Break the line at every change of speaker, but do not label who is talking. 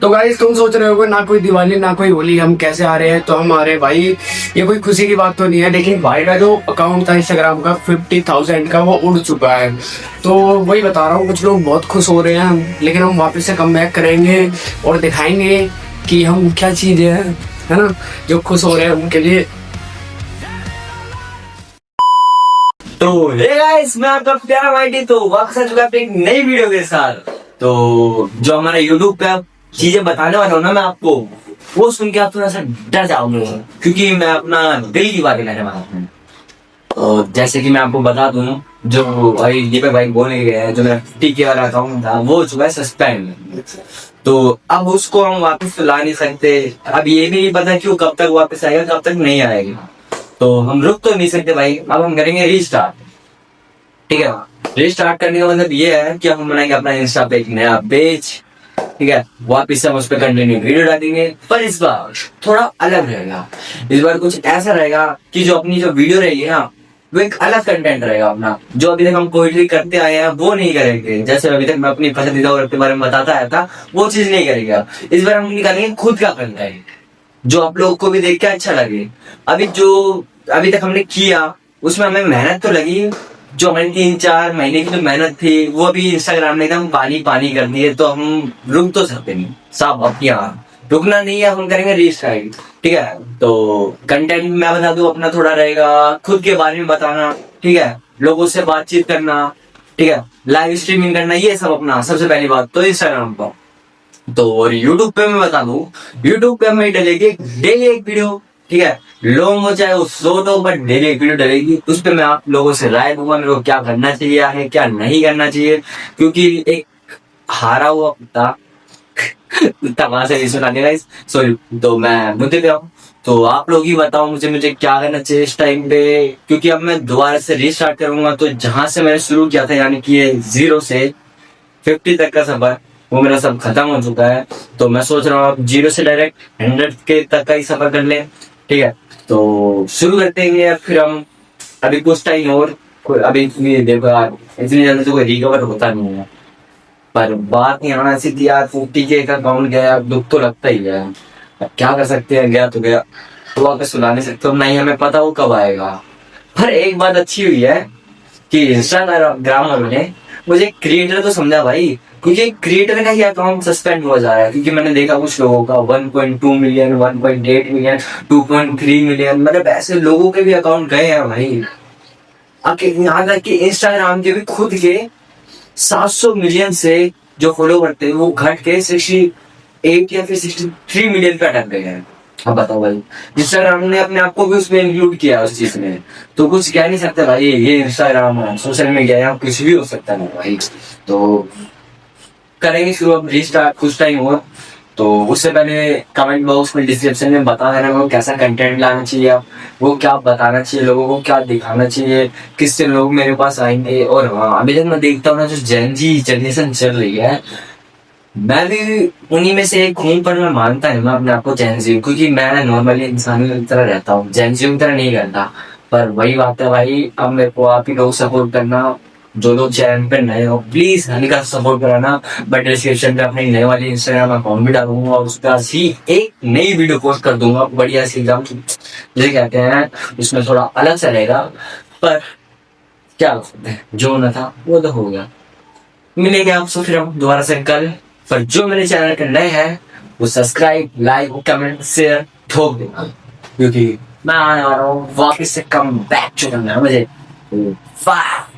तो गाइस तुम सोच रहे हो ना कोई दिवाली ना कोई होली, हम कैसे आ रहे हैं? तो हम आ रहे हैं भाई, ये कोई खुशी की बात तो नहीं है, लेकिन भाई का जो अकाउंट था इंस्टाग्राम का 50,000 का वो उड़ चुका है। तो वही बता रहा हूँ, कुछ लोग बहुत खुश हो रहे हैं, लेकिन हम वापस से कम बैक करेंगे और दिखाएंगे कि हम क्या चीज है ना, जो खुश हो रहे हैं उनके लिए।
तो हे गाइस, मैं आपका प्यारा माइटी तो वापस आ चुका है एक नई वीडियो के साथ। तो जो हमारा यूट्यूब पे आप चीजें बताने वाला हूँ ना मैं आपको, वो सुन के आप थोड़ा सा डर जाओगे, क्योंकि मैं अपना दिल की बातें कहने वाला हूँ। तो जैसे कि मैं आपको बता दूं, जो भाई ये पे भाई बोले गए हैं, जो मेरा टीके वाला अकाउंट था वो हो चुका है सस्पेंड। तो अब उसको हम वापस तो ला नहीं सकते। अब ये भी नहीं पता कि वो कब तक वापस आएगा कब तक नहीं आएगा। तो हम रुक तो नहीं सकते भाई, अब हम करेंगे रीस्टार्ट। ठीक है, रीस्टार्ट करने का मतलब ये है कि हम बनाएंगे अपना इंस्टा पे एक नया पेज। ठीक है, वापिस से हम उस पर कंटिन्यू वीडियो डालेंगे, पर इस बार थोड़ा अलग रहेगा। इस बार कुछ ऐसा रहेगा कि जो अपनी जो वीडियो रहेगी ना, वो एक अलग कंटेंट रहेगा अपना। जो अभी तक हम कोई करते आए हैं वो नहीं करेंगे। जैसे अभी तक मैं अपनी पसंदीदा औरत के बारे में बताता आया था, वो चीज नहीं करेगा। इस बार हम निकालेंगे खुद का कंटेंट, जो आप लोगों को भी देख के अच्छा लगे। अभी तक हमने किया उसमें हमें मेहनत तो लगी। जो हमारी 3-4 महीने की जो मेहनत थी वो अभी इंस्टाग्राम ने एकदम पानी पानी कर दी है। तो हम रुक तो सकते नहीं साहब, अब यहाँ रुकना नहीं है, हम करेंगे रीस्टार्ट। ठीक है, तो कंटेंट मैं बता दूं अपना थोड़ा रहेगा, खुद के बारे में बताना। ठीक है, लोगों से बातचीत करना, ठीक है, लाइव स्ट्रीमिंग करना, ये सब अपना सबसे पहली बात तो इंस्टाग्राम पर। तो और यूट्यूब पे मैं बता दूं, यूट्यूब पे हमें डलेगी डेली एक वीडियो। ठीक है, लॉन्ग हो चाहे वो शॉर्ट हो, बट डेली एक वीडियो डलेगी। उस पे मैं आप लोगों से राय दूंगा, मेरे को क्या करना चाहिए है क्या नहीं करना चाहिए। क्योंकि एक हारा हुआ कुत्ता कुत्ता वहां से नहीं सुना देगा, सॉरी। तो मैं मुद्दे पे आऊँ, तो आप लोग ही बताओ मुझे क्या करना चाहिए इस टाइम पे। क्योंकि अब मैं दोबारा से रीस्टार्ट करूंगा, तो जहां से मैंने शुरू किया था, यानी कि ये 0 से 50 तक का सफर, वो मेरा सब खत्म हो चुका है। तो मैं सोच रहा हूँ 0 से डायरेक्ट 100 के तक का ही सफर कर लें। ठीक है, तो शुरू करते हैं। फिर हम अभी कुछ टाइम और, अभी इतनी देखो यार, इतनी जल्दी तो कोई रिकवर होता नहीं है। पर बात नहीं आना ऐसी थी यार, 50 के का अकाउंट गया, दुख तो लगता ही है। अब क्या कर सकते हैं, गया तो गया, तो वापस सुला नहीं सकते, नहीं हमें पता वो कब आएगा। पर एक बात अच्छी हुई है कि इंस्टाग्राम वालों ने मुझे क्रिएटर तो समझा भाई। क्योंकि क्रिएटर का ही अकाउंट सस्पेंड हो जा रहा है, क्योंकि मैंने देखा कुछ लोगों का 1.2 मिलियन, 1.8 मिलियन, 2.3 मिलियन, मतलब ऐसे लोगों के भी अकाउंट गए हैं भाई। यहाँ तक कि इंस्टाग्राम के भी खुद के 700 मिलियन से जो फॉलोवर थे वो घट के 68 या फिर 63 मिलियन पे अटक गए हैं। अब बताओ भाई, इंस्टाग्राम ने अपने आप को भी उसमें इंक्लूड किया उस चीज में। तो कुछ कह नहीं सकते भाई, ये इंस्टाग्राम है, सोशल मीडिया है, कुछ भी हो सकता है भाई। तो करेंगे शुरू अब रीस्टार्ट कुछ टाइम हुआ। तो उससे पहले कमेंट बॉक्स में डिस्क्रिप्शन में बता देना वो कैसा कंटेंट लाना चाहिए, वो क्या बताना चाहिए लोगों को, क्या दिखाना चाहिए, किससे लोग मेरे पास आएंगे। और हाँ, अभी तक मैं देखता हूँ ना, जो जेन जी जनरेशन चल रही है, मैं भी उन्हीं में से एक हूँ, पर मैं मानता नहीं मैं अपने आप को जेन जी, क्योंकि मैं नॉर्मली इंसान की तरह रहता हूँ, जेन जी की तरह नहीं करता। पर वही बात है भाई, अब मेरे को आप ही लोग सपोर्ट करना। जो लोग चैनल पे नए हो प्लीज हल्का सपोर्ट कराना। बट डिस्क्रिप्शन पे अपनी नए वाली इंस्टाग्राम अकाउंट भी डालूंगा, और उसका ही एक नई वीडियो पोस्ट कर दूंगा बढ़िया सी एकदम, जिसे कहते हैं, उसमें थोड़ा अलग सा रहेगा। पर क्या कर सकते हैं, जो न था वो तो हो गया। मिलेंगे आपसे फिर हम दोबारा से कल। पर जो मेरे चैनल के नए हैं वो सब्सक्राइब, लाइक, कमेंट, शेयर ठोक देना, क्योंकि मैं आने वाला हूँ वापिस से कम बैक चुनना मुझे। वाह।